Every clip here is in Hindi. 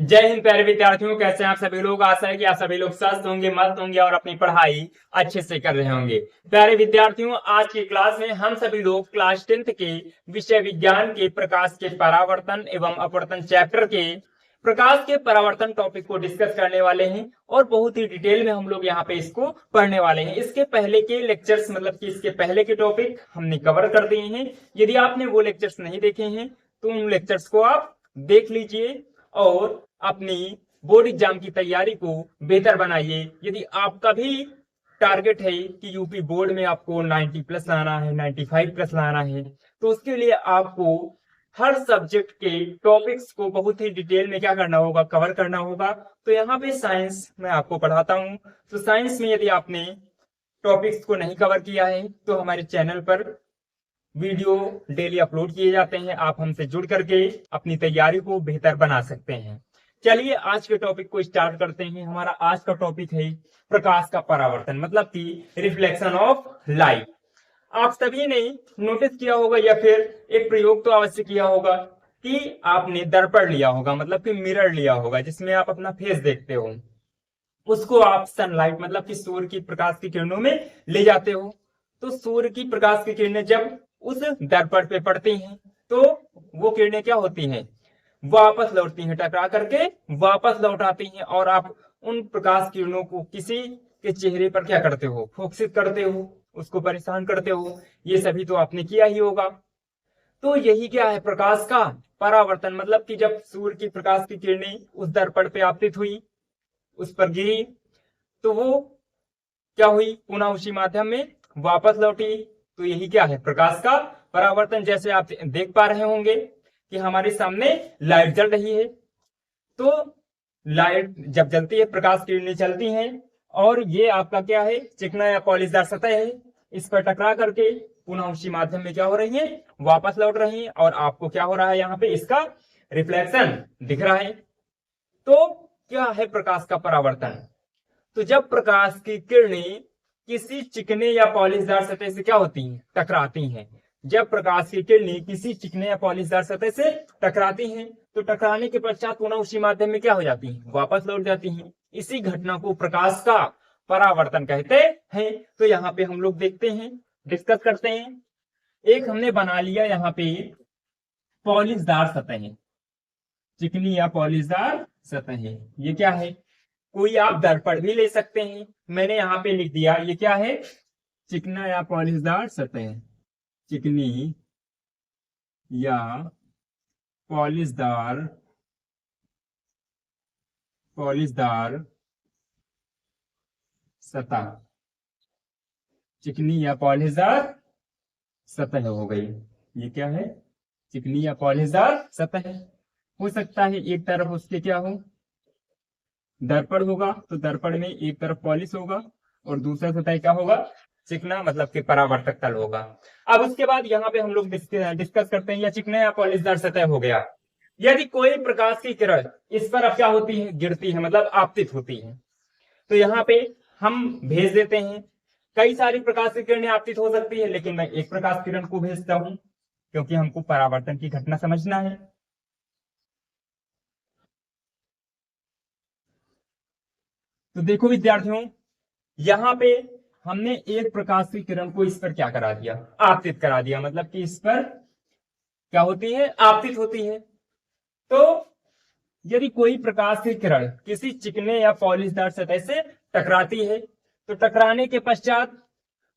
जय हिंद प्यारे विद्यार्थियों, कैसे हैं आप सभी लोग। आशा है कि आप सभी लोग स्वस्थ होंगे, मस्त होंगे और अपनी पढ़ाई अच्छे से कर रहे होंगे। प्यारे विद्यार्थियों, आज की क्लास में हम सभी लोग क्लास 10th के विषय विज्ञान के प्रकाश के परावर्तन एवं अपवर्तन चैप्टर के प्रकाश के परावर्तन टॉपिक को डिस्कस करने वाले हैं और बहुत ही डिटेल में हम लोग यहाँ पे इसको पढ़ने वाले हैं। इसके पहले के लेक्चर्स मतलब कि इसके पहले के टॉपिक हमने कवर कर दिए हैं। यदि आपने वो लेक्चर्स नहीं देखे हैं तो उन लेक्चर्स को आप देख लीजिए और अपनी बोर्ड एग्जाम की तैयारी को बेहतर बनाइए। यदि आपका भी टारगेट है कि यूपी बोर्ड में आपको 90 प्लस लाना है, 95 प्लस लाना है, तो उसके लिए आपको हर सब्जेक्ट के टॉपिक्स को बहुत ही डिटेल में क्या करना होगा, कवर करना होगा। तो यहाँ पे साइंस मैं आपको पढ़ाता हूँ। तो साइंस में यदि आपने टॉपिक्स को नहीं कवर किया है तो हमारे चैनल पर वीडियो डेली अपलोड किए जाते हैं। आप हमसे जुड़ करके अपनी तैयारी को बेहतर बना सकते हैं। चलिए आज के टॉपिक को स्टार्ट करते हैं। हमारा आज का टॉपिक है प्रकाश का परावर्तन, मतलब कि रिफ्लेक्शन ऑफ लाइट। आप सभी ने नोटिस किया होगा या फिर एक प्रयोग तो अवश्य किया होगा कि आपने दर्पण लिया होगा, मतलब कि मिरर लिया होगा जिसमें आप अपना फेस देखते हो। उसको आप सनलाइट मतलब कि सूर्य की प्रकाश की किरणों में ले जाते हो। तो सूर्य की प्रकाश की किरणें जब उस दर्पण पे पड़ती हैं तो वो किरणें क्या होती हैं, वापस लौटती हैं, टकरा करके वापस लौट आती हैं और आप उन प्रकाश किरणों को किसी के चेहरे पर क्या करते हो, फोकसित करते हो, उसको परेशान करते हो। ये सभी तो आपने किया ही होगा। तो यही क्या है, प्रकाश का परावर्तन। मतलब कि जब सूर्य की प्रकाश की किरणें उस दर्पण पे आपतित हुई, उस पर गिरी, तो वो क्या हुई, पुनः उसी माध्यम में वापस लौटी। तो यही क्या है, प्रकाश का परावर्तन। जैसे आप देख पा रहे होंगे कि हमारे सामने लाइट जल रही है। तो लाइट जब जलती है, प्रकाश किरणें चलती हैं और ये आपका क्या है, चिकना या पॉलिशदार सतह है। इस पर टकरा करके पुनः उसी माध्यम में क्या हो रही है, वापस लौट रही है और आपको क्या हो रहा है, यहाँ पे इसका रिफ्लेक्शन दिख रहा है। तो क्या है प्रकाश का परावर्तन। तो जब प्रकाश की किरणें किसी चिकने या पॉलिशदार सतह से क्या होती हैं, टकराती हैं। जब प्रकाश की किरणें किसी चिकने या पॉलिशदार सतह से टकराती हैं तो टकराने के पश्चात पुनः उसी माध्यम में क्या हो जाती हैं, वापस लौट जाती हैं। इसी घटना को प्रकाश का परावर्तन कहते हैं। तो यहाँ पे हम लोग देखते हैं, डिस्कस करते हैं। एक हमने बना लिया यहाँ पे पॉलिशदार सतह, चिकनी या पॉलिशदार सतह। ये क्या है, कोई आप दर्पण भी ले सकते हैं। मैंने यहाँ पे लिख दिया, ये क्या है, चिकना या पॉलिशदार सतह, चिकनी या पॉलिशदार पॉलिशदार सतह, चिकनी या पॉलिशदार सतह हो गई। ये क्या है, चिकनी या पॉलिशदार सतह। हो सकता है एक तरफ उसके क्या हो, दर्पण होगा, तो दर्पण में एक तरफ पॉलिश होगा और दूसरा सतह क्या होगा, चिकना मतलब कि परावर्तक तल होगा। अब उसके बाद यहाँ पे हम लोग डिस्कस करते हैं, या चिकना या पॉलिशदार सतह हो गया। यदि कोई प्रकाश की किरण इस पर अब क्या होती है, गिरती है, मतलब आपतित होती है, तो यहाँ पे हम भेज देते हैं। कई सारी प्रकाश की किरणें आपतित हो सकती है, लेकिन मैं एक प्रकाश किरण को भेजता हूं क्योंकि हमको परावर्तन की घटना समझना है। तो देखो विद्यार्थियों, यहाँ पे हमने एक प्रकाश की किरण को इस पर क्या करा दिया, आपतित करा दिया। मतलब कि इस पर क्या होती है, आपतित होती है। तो यदि कोई प्रकाश की किरण किसी चिकने या पॉलिशदार सतह से टकराती है तो टकराने के पश्चात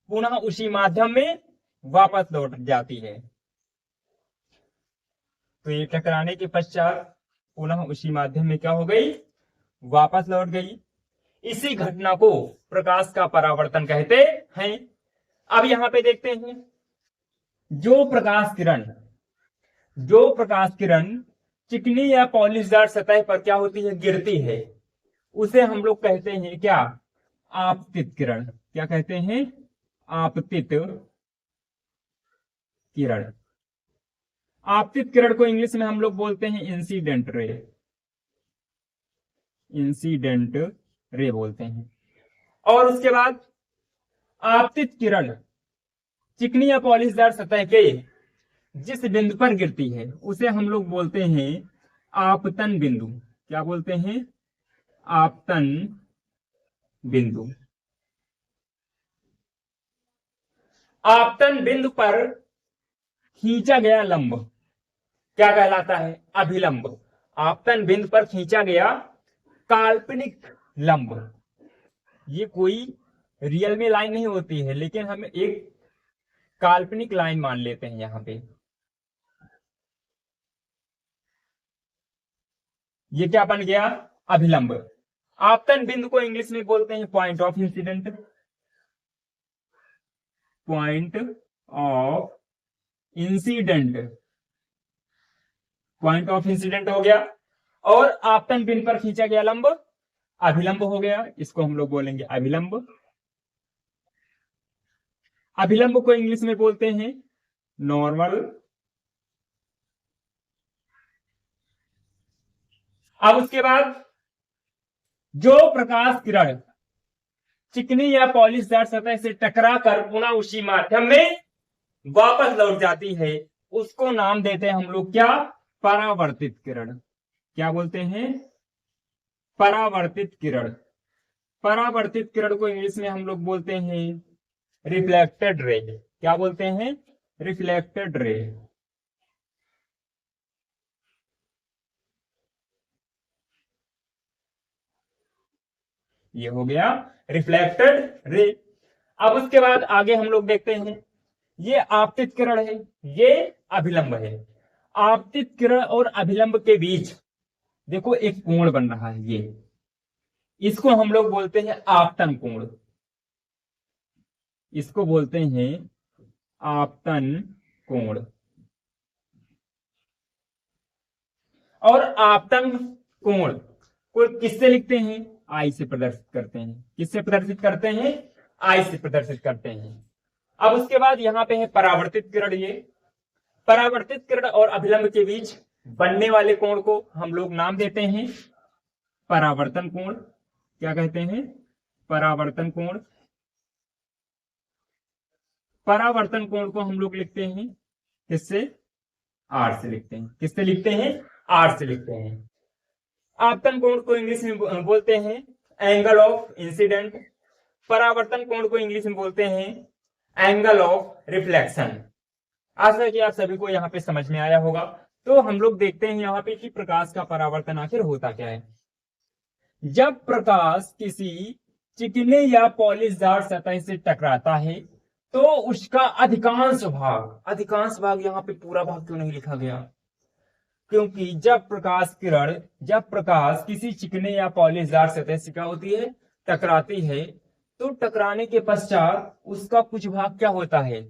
पुनः उसी माध्यम में वापस लौट जाती है। तो ये टकराने के पश्चात पुनः उसी माध्यम में क्या हो गई, वापस लौट गई। इसी घटना को प्रकाश का परावर्तन कहते हैं। अब यहां पे देखते हैं, जो प्रकाश किरण चिकनी या पॉलिशदार सतह पर क्या होती है, गिरती है, उसे हम लोग कहते हैं क्या, आपतित किरण। क्या कहते हैं, आपतित किरण। आपतित किरण को इंग्लिश में हम लोग बोलते हैं इंसिडेंट रे, इंसिडेंट रे बोलते हैं। और उसके बाद आपतित किरण चिकनी या पॉलिशदार सतह के जिस बिंदु पर गिरती है उसे हम लोग बोलते हैं आपतन बिंदु। क्या बोलते हैं, आपतन बिंदु। आपतन बिंदु पर खींचा गया लंब क्या कहलाता है, अभिलंब। आपतन बिंदु पर खींचा गया काल्पनिक लंब, ये कोई रियल में लाइन नहीं होती है, लेकिन हम एक काल्पनिक लाइन मान लेते हैं यहां पे। ये क्या बन गया, अभिलंब। आपतन बिंदु को इंग्लिश में बोलते हैं point of incident. Point of incident, point of incident हो गया। और आपतन बिंदु पर खींचा गया लंब अभिलंब हो गया, इसको हम लोग बोलेंगे अभिलंब। अभिलंब को इंग्लिश में बोलते हैं नॉर्मल। अब उसके बाद जो प्रकाश किरण चिकनी या पॉलिशदार सतह से टकराकर पुनः उसी माध्यम में वापस लौट जाती है, उसको नाम देते हैं हम लोग क्या, परावर्तित किरण। क्या बोलते हैं, परावर्तित किरण। परावर्तित किरण को इंग्लिश में हम लोग बोलते हैं रिफ्लेक्टेड रे। क्या बोलते हैं, रिफ्लेक्टेड रे। ये हो गया रिफ्लेक्टेड रे। अब उसके बाद आगे हम लोग देखते हैं, ये आपतित किरण है, ये अभिलंब है। आपतित किरण और अभिलंब के बीच देखो एक कोण बन रहा है, ये इसको हम लोग बोलते हैं आपतन कोण। इसको बोलते हैं आपतन कोण। और आपतन कोण को किससे लिखते हैं, आई से प्रदर्शित करते हैं। किससे प्रदर्शित करते हैं, आई से प्रदर्शित करते हैं। अब उसके बाद यहां पे है परावर्तित किरण। ये परावर्तित किरण और अभिलंब के बीच बनने वाले कोण को हम लोग नाम देते हैं परावर्तन कोण। क्या कहते हैं, परावर्तन कोण। परावर्तन कोण को हम लोग लिखते हैं किससे, आर से लिखते हैं। किससे लिखते हैं, आर से लिखते हैं। आपतन कोण को इंग्लिश में बोलते हैं एंगल ऑफ इंसिडेंट। परावर्तन कोण को इंग्लिश में बोलते हैं एंगल ऑफ रिफ्लेक्शन। आशा है कि आप सभी को यहाँ पे समझ में आया होगा। तो हम लोग देखते हैं यहाँ पे कि प्रकाश का परावर्तन आखिर होता क्या है। जब प्रकाश किसी चिकने या पॉलिशदार सतह से टकराता है तो उसका अधिकांश भाग यहाँ पे पूरा भाग क्यों नहीं लिखा गया, क्योंकि जब प्रकाश किसी चिकने या पॉलिशदार सतह से क्या होती है, टकराती है, तो टकराने के पश्चात उसका कुछ भाग क्या होता है,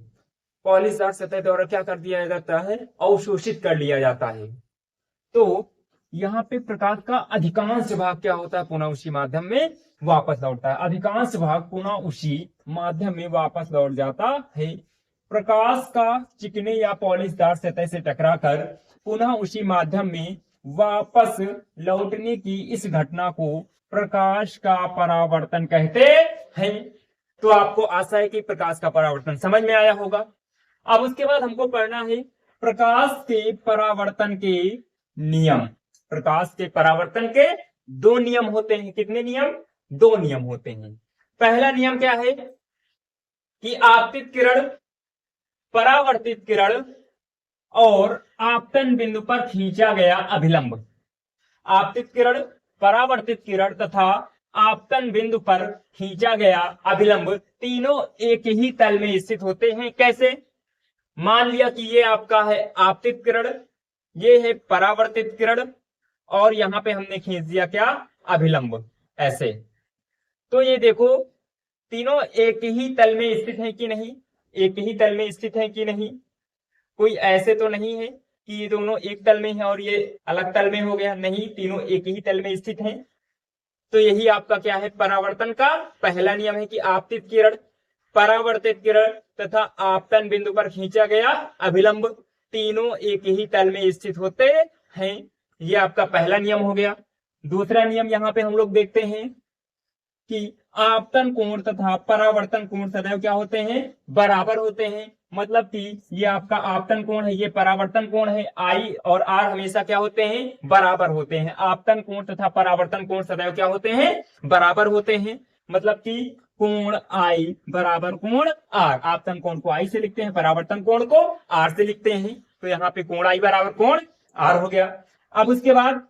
पॉलिशदार सतह द्वारा क्या कर दिया जाता है, अवशोषित कर लिया जाता है। तो यहाँ पे प्रकाश का अधिकांश भाग क्या होता है, पुनः उसी माध्यम में वापस लौटता है। अधिकांश भाग पुनः उसी माध्यम में वापस लौट जाता है। प्रकाश का चिकने या पॉलिशदार सतह से टकराकर पुनः उसी माध्यम में वापस लौटने की इस घटना को प्रकाश का परावर्तन कहते हैं। तो आपको आशा है कि प्रकाश का परावर्तन समझ में आया होगा। अब उसके बाद हमको पढ़ना है प्रकाश के परावर्तन के नियम। प्रकाश के परावर्तन के दो नियम होते हैं। कितने नियम, दो नियम होते हैं। पहला नियम क्या है कि आपतित किरण, परावर्तित किरण और आपतन बिंदु पर खींचा गया अभिलंब। आपतित किरण, परावर्तित किरण तथा आपतन बिंदु पर खींचा गया अभिलंब तीनों एक ही तल में स्थित होते हैं। कैसे, मान लिया कि ये आपका है आपतित किरण, ये है परावर्तित किरण और यहां पे हमने खींच दिया क्या, अभिलंब, ऐसे। तो ये देखो तीनों एक ही तल में स्थित हैं कि नहीं, एक ही तल में स्थित हैं कि नहीं, कोई ऐसे तो नहीं है कि ये दोनों एक तल में है और ये अलग तल में हो गया, नहीं, तीनों एक ही तल में स्थित हैं। तो यही आपका क्या है, परावर्तन का पहला नियम है कि आपतित किरण, परावर्तित किरण तथा आपतन बिंदु पर खींचा गया अभिलंब तीनों एक ही तल में स्थित होते हैं। ये आपका पहला नियम हो गया। दूसरा नियम यहाँ पे हम लोग देखते हैं कि आपतन कोण तथा परावर्तन कोण सदैव क्या होते हैं, बराबर होते हैं। मतलब कि ये आपका आपतन कोण है, ये परावर्तन कोण है। आई और आर हमेशा क्या होते हैं, बराबर होते हैं। आपतन कोण तथा परावर्तन कोण सदैव क्या होते हैं, बराबर होते हैं। मतलब कि कोण आई बराबर कोण आर, आपतन कोण को आई से लिखते हैं, परावर्तन कोण को आर से लिखते हैं। तो यहाँ पे कोण आई बराबर कोण आर हो गया। अब उसके बाद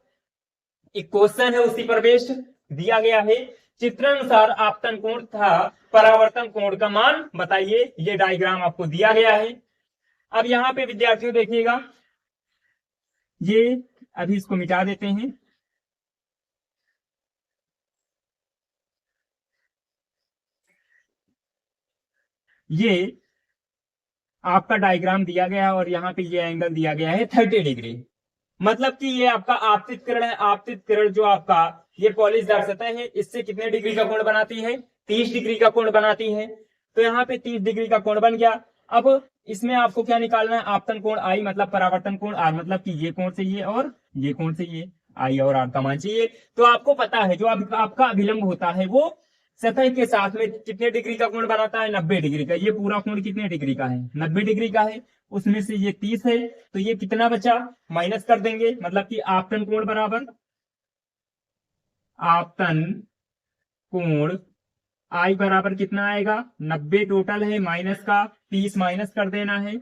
एक क्वेश्चन है उसी पर बेस्ड दिया गया है, चित्रानुसार आपतन कोण था परावर्तन कोण का मान बताइए। ये डायग्राम आपको दिया गया है। अब यहाँ पे विद्यार्थियों देखिएगा, ये अभी इसको मिटा देते हैं। ये आपका डायग्राम दिया गया है और यहाँ पे ये एंगल दिया गया है 30 डिग्री। मतलब कि ये आपका आपतित किरण है। आपतित किरण जो आपका ये पॉलिशदार सतह है, इससे कितने डिग्री का कोण बनाती है, 30 डिग्री का कोण बनाती है। तो यहाँ पे 30 डिग्री का कोण बन गया। अब इसमें आपको क्या निकालना है, आपतन कोण आई मतलब परावर्तन कोण आर, मतलब कि ये कोण से ये और ये कोण से ये, आई और आर का मान चाहिए। तो आपको पता है जो आपका अभिलंब होता है वो सतह के साथ में कितने डिग्री का कोण बनाता है, 90 डिग्री का। ये पूरा कोण कितने डिग्री का है, 90 डिग्री का है। उसमें से ये 30 है, तो ये कितना बचा, माइनस कर देंगे। मतलब कि आपतन कोण बराबर आपतन कोण आई बराबर कितना आएगा, 90 टोटल है, माइनस का 30 माइनस कर देना है,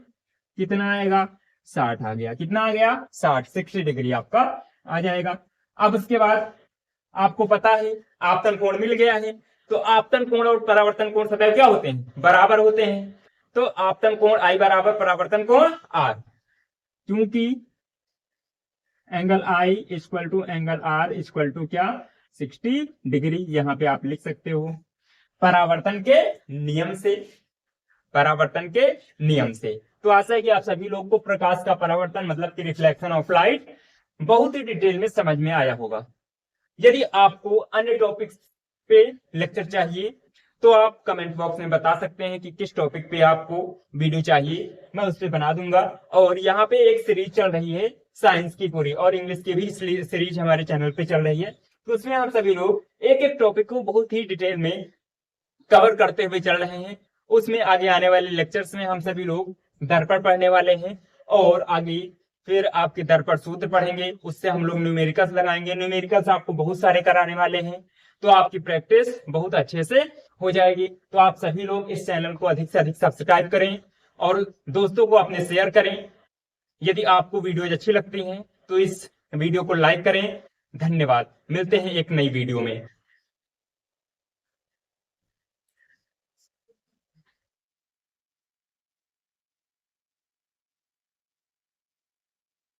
कितना आएगा, 60 आ गया। कितना आ गया, 60 डिग्री आपका आ जाएगा। अब उसके बाद आपको पता है आपतन कोण मिल गया है। तो आपतन कोण और परावर्तन कोण सदैव क्या होते हैं, बराबर होते हैं। तो आपतन कोण आई बराबर परावर्तन कोण आर, क्योंकि angle i equal to angle r equal to क्या, 60 डिग्री। यहां पे आप लिख सकते हो परावर्तन के नियम से, परावर्तन के नियम से। तो आशा है कि आप सभी लोगों को प्रकाश का परावर्तन मतलब कि रिफ्लेक्शन ऑफ लाइट बहुत ही डिटेल में समझ में आया होगा। यदि आपको अन्य टॉपिक्स पे लेक्चर चाहिए तो आप कमेंट बॉक्स में बता सकते हैं कि किस टॉपिक पे आपको वीडियो चाहिए, मैं उस पर बना दूंगा। और यहाँ पे एक सीरीज चल रही है साइंस की पूरी, और इंग्लिश की भी सीरीज हमारे चैनल पे चल रही है। तो उसमें हम सभी लोग एक एक टॉपिक को बहुत ही डिटेल में कवर करते हुए चल रहे हैं। उसमें आगे आने वाले लेक्चर्स में हम सभी लोग दर्पण पढ़ने वाले हैं, और आगे फिर आपके दर्पण सूत्र पढ़ेंगे, उससे हम लोग न्यूमेरिकल्स लगाएंगे। न्यूमेरिकल्स आपको बहुत सारे कराने वाले हैं, तो आपकी प्रैक्टिस बहुत अच्छे से हो जाएगी। तो आप सभी लोग इस चैनल को अधिक से अधिक सब्सक्राइब करें और दोस्तों को अपने शेयर करें। यदि आपको वीडियोज अच्छी लगती हैं तो इस वीडियो को लाइक करें। धन्यवाद, मिलते हैं एक नई वीडियो में।